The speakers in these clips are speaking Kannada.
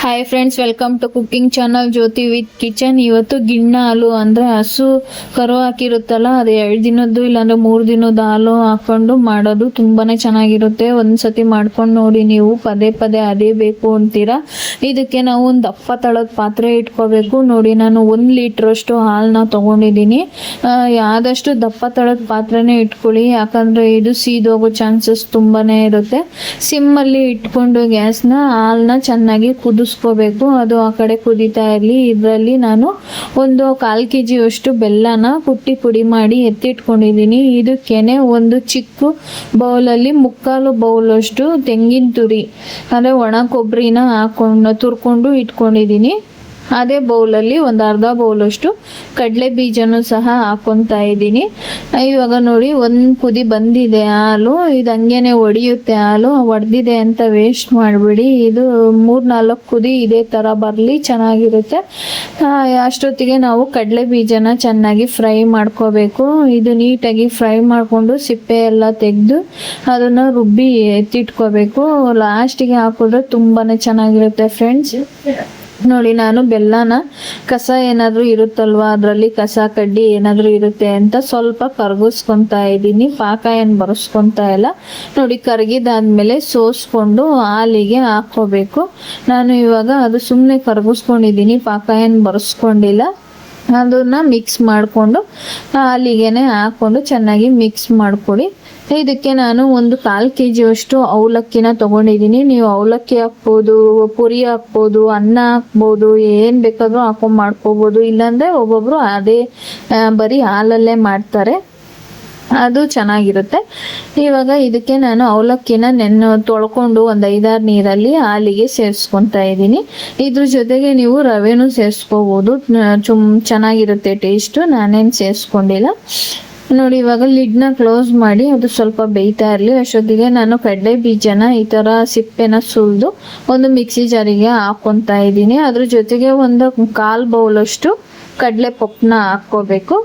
Hi friends, welcome to cooking channel Jyothi with kitchen. ಇವತ್ತು ಗಿಣ್ಣ ಹಾಲು ಅಂದರೆ ಹಸು ಕರು ಹಾಕಿರುತ್ತಲ್ಲ, ಅದು 2 ದಿನದ್ದು ಇಲ್ಲಾಂದ್ರೆ 3 ದಿನದ ಹಾಲು ಹಾಕೊಂಡು ಮಾಡೋದು ತುಂಬಾ ಚೆನ್ನಾಗಿರುತ್ತೆ. ಒಂದ್ಸತಿ ಮಾಡ್ಕೊಂಡು ನೋಡಿ, ನೀವು ಪದೇ ಪದೇ ಅದೇ ಬೇಕು ಅಂತೀರಾ. ಇದಕ್ಕೆ ನಾವು ಒಂದು ದಪ್ಪ ತಳದ ಪಾತ್ರೆ ಇಟ್ಕೋಬೇಕು. ನೋಡಿ, ನಾನು 1 ಲೀಟ್ರಷ್ಟು ಹಾಲನ್ನ ತೊಗೊಂಡಿದ್ದೀನಿ. ಆದಷ್ಟು ದಪ್ಪ ತಳದ ಪಾತ್ರೆನೇ ಇಟ್ಕೊಳ್ಳಿ, ಯಾಕಂದರೆ ಇದು ಸೀದೋಗೋ ಚಾನ್ಸಸ್ ತುಂಬಾ ಇರುತ್ತೆ. ಸಿಮ್ಮಲ್ಲಿ ಇಟ್ಕೊಂಡು ಗ್ಯಾಸ್ನ ಹಾಲನ್ನ ಚೆನ್ನಾಗಿ ಕುದಿಸ್ಕೋಬೇಕು. ಅದು ಆ ಕಡೆ ಕುದೀತಾ ಇರಲಿ. ಇದರಲ್ಲಿ ನಾನು ಒಂದು 1/4 kg ಅಷ್ಟು ಬೆಲ್ಲನ ಕುಟ್ಟಿ ಪುಡಿ ಮಾಡಿ ಎತ್ತಿಟ್ಕೊಂಡಿದ್ದೀನಿ. ಇದಕ್ಕೇನೆ ಒಂದು ಚಿಕ್ಕ ಬೌಲಲ್ಲಿ 3/4 ಬೌಲ್ ಅಷ್ಟು ತೆಂಗಿನ ತುರಿ ಅಂದರೆ ಒಣ ಕೊಬ್ಬರಿನ ತುರ್ಕೊಂಡು ಇಟ್ಕೊಂಡಿದ್ದೀನಿ. ಅದೇ ಬೌಲಲ್ಲಿ ಒಂದು ಅರ್ಧ ಬೌಲಷ್ಟು ಕಡಲೆ ಬೀಜನೂ ಸಹ ಹಾಕ್ಕೊತಾ ಇದ್ದೀನಿ. ಇವಾಗ ನೋಡಿ, 1 ಕುದಿ ಬಂದಿದೆ ಹಾಲು. ಇದು ಹಂಗೇನೆ ಒಡೆಯುತ್ತೆ ಹಾಲು. ಒಡೆದಿದೆ ಅಂತ ವೇಸ್ಟ್ ಮಾಡಿಬಿಡಿ. ಇದು 3-4 ಕುದಿ ಇದೇ ಥರ ಬರಲಿ, ಚೆನ್ನಾಗಿರುತ್ತೆ. ಅಷ್ಟೊತ್ತಿಗೆ ನಾವು ಕಡಲೆ ಬೀಜನ ಚೆನ್ನಾಗಿ ಫ್ರೈ ಮಾಡ್ಕೋಬೇಕು. ಇದು ನೀಟಾಗಿ ಫ್ರೈ ಮಾಡಿಕೊಂಡು ಸಿಪ್ಪೆ ಎಲ್ಲ ತೆಗೆದು ಅದನ್ನು ರುಬ್ಬಿ ಎತ್ತಿಟ್ಕೋಬೇಕು. ಲಾಸ್ಟಿಗೆ ಹಾಕಿದ್ರೆ ತುಂಬಾ ಚೆನ್ನಾಗಿರುತ್ತೆ ಫ್ರೆಂಡ್ಸ್. ನೋಡಿ, ನಾನು ಬೆಲ್ಲನ ಕಸ ಏನಾದರೂ ಇರುತ್ತಲ್ವಾ, ಅದರಲ್ಲಿ ಕಸ ಕಡ್ಡಿ ಏನಾದರೂ ಇರುತ್ತೆ ಅಂತ ಸ್ವಲ್ಪ ಕರಗಿಸ್ಕೊತಾ ಇದ್ದೀನಿ. ಪಾಕ ಏನು ಬರೆಸ್ಕೊತಾ ಇಲ್ಲ. ನೋಡಿ, ಕರಗಿದಾದ್ಮೇಲೆ ಸೋಸ್ಕೊಂಡು ಹಾಲಿಗೆ ಹಾಕ್ಕೋಬೇಕು. ನಾನು ಇವಾಗ ಅದು ಸುಮ್ಮನೆ ಕರಗಿಸ್ಕೊಂಡಿದ್ದೀನಿ, ಪಾಕ ಏನು ಬರೆಸ್ಕೊಂಡಿಲ್ಲ. ಅದನ್ನು ಮಿಕ್ಸ್ ಮಾಡಿಕೊಂಡು ಹಾಲಿಗೆ ಹಾಕ್ಕೊಂಡು ಚೆನ್ನಾಗಿ ಮಿಕ್ಸ್ ಮಾಡ್ಕೊಳ್ಳಿ. ಇದಕ್ಕೆ ನಾನು ಒಂದು 1/4 kg ಅಷ್ಟು ಅವಲಕ್ಕಿನ ತೊಗೊಂಡಿದ್ದೀನಿ. ನೀವು ಅವಲಕ್ಕಿ ಹಾಕ್ಬೋದು, ಪುರಿ ಹಾಕ್ಬೋದು, ಅನ್ನ ಹಾಕ್ಬೋದು, ಏನು ಬೇಕಾದರೂ ಹಾಕೊಂಡು ಮಾಡ್ಕೋಬೋದು. ಇಲ್ಲಾಂದರೆ ಒಬ್ಬೊಬ್ಬರು ಅದೇ ಬರೀ ಹಾಲಲ್ಲೇ ಮಾಡ್ತಾರೆ, ಅದು ಚೆನ್ನಾಗಿರುತ್ತೆ. ಇವಾಗ ಇದಕ್ಕೆ ನಾನು ಅವಲಕ್ಕಿನ ತೊಳ್ಕೊಂಡು ಒಂದು 5-6 ನೀರಲ್ಲಿ ಹಾಲಿಗೆ ಸೇರಿಸ್ಕೊತಾ ಇದ್ದೀನಿ. ಇದ್ರ ಜೊತೆಗೆ ನೀವು ರವೆನೂ ಸೇರಿಸ್ಕೋಬೋದು, ಚೆನ್ನಾಗಿರುತ್ತೆ ಟೇಸ್ಟು. ನಾನೇನು ಸೇರಿಸ್ಕೊಂಡಿಲ್ಲ. ನೋಡಿ, ಇವಾಗ ಲಿಡ್ನ ಕ್ಲೋಸ್ ಮಾಡಿ ಅದು ಸ್ವಲ್ಪ ಬೇಯ್ತಾ ಇರಲಿ. ಅಷ್ಟೊತ್ತಿಗೆ ನಾನು ಕಡಲೆ ಬೀಜನ ಈ ಥರ ಸಿಪ್ಪೆನ ಸುಲಿದು ಒಂದು ಮಿಕ್ಸಿ ಜಾರಿಗೆ ಹಾಕ್ಕೊತಾ ಇದ್ದೀನಿ. ಅದ್ರ ಜೊತೆಗೆ ಒಂದು 1/4 ಬೌಲಷ್ಟು ಕಡಲೆ ಪಪ್ಪನ್ನ ಹಾಕ್ಕೋಬೇಕು.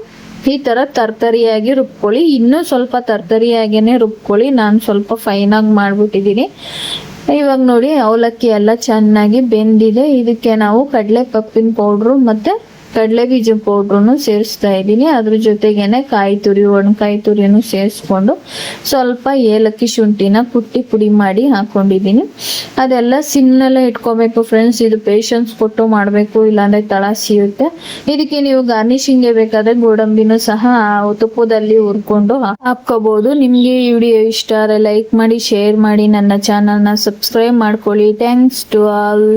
ಈ ಥರ ತರ್ತರಿಯಾಗಿ ರುಬ್ಕೊಳ್ಳಿ. ಇನ್ನೂ ಸ್ವಲ್ಪ ತರ್ತರಿಯಾಗೇ ರುಬ್ಕೊಳ್ಳಿ. ನಾನು ಸ್ವಲ್ಪ ಫೈನಾಗಿ ಮಾಡಿಬಿಟ್ಟಿದ್ದೀನಿ. ಇವಾಗ ನೋಡಿ, ಅವಲಕ್ಕಿ ಎಲ್ಲ ಚೆನ್ನಾಗಿ ಬೆಂದಿದೆ. ಇದಕ್ಕೆ ನಾವು ಕಡಲೆ ಪಪ್ಪಿನ ಪೌಡ್ರು ಮತ್ತು ಕಡಲೆ ಬೀಜ ಪೌಡ್ರೂ ಸೇರಿಸ್ತಾ ಇದ್ದೀನಿ. ಅದ್ರ ಜೊತೆಗೇನೆ ಒಣಕಾಯಿ ತುರಿನೂ ಸೇರಿಸ್ಕೊಂಡು ಸ್ವಲ್ಪ ಏಲಕ್ಕಿ ಶುಂಠಿನ ಕುಟ್ಟಿ ಪುಡಿ ಮಾಡಿ ಹಾಕ್ಕೊಂಡಿದ್ದೀನಿ. ಅದೆಲ್ಲ ಸಿಮ್ನಲ್ಲೇ ಇಟ್ಕೋಬೇಕು ಫ್ರೆಂಡ್ಸ್. ಇದು ಪೇಷನ್ಸ್ ಕೊಟ್ಟು ಮಾಡಬೇಕು, ಇಲ್ಲಾಂದರೆ ತಳ ಸಿಗುತ್ತೆ. ಇದಕ್ಕೆ ನೀವು ಗಾರ್ನಿಷಿಂಗ್ಗೆ ಬೇಕಾದರೆ ಗೋಡಂಬಿನೂ ಸಹ ತುಪ್ಪದಲ್ಲಿ ಹುರ್ಕೊಂಡು ಹಾಕ್ಕೋಬೋದು. ನಿಮಗೆ ಈ ವಿಡಿಯೋ ಇಷ್ಟ ಆದರೆ ಲೈಕ್ ಮಾಡಿ, ಶೇರ್ ಮಾಡಿ, ನನ್ನ ಚಾನಲ್ನ ಸಬ್ಸ್ಕ್ರೈಬ್ ಮಾಡ್ಕೊಳ್ಳಿ. Thanks to all.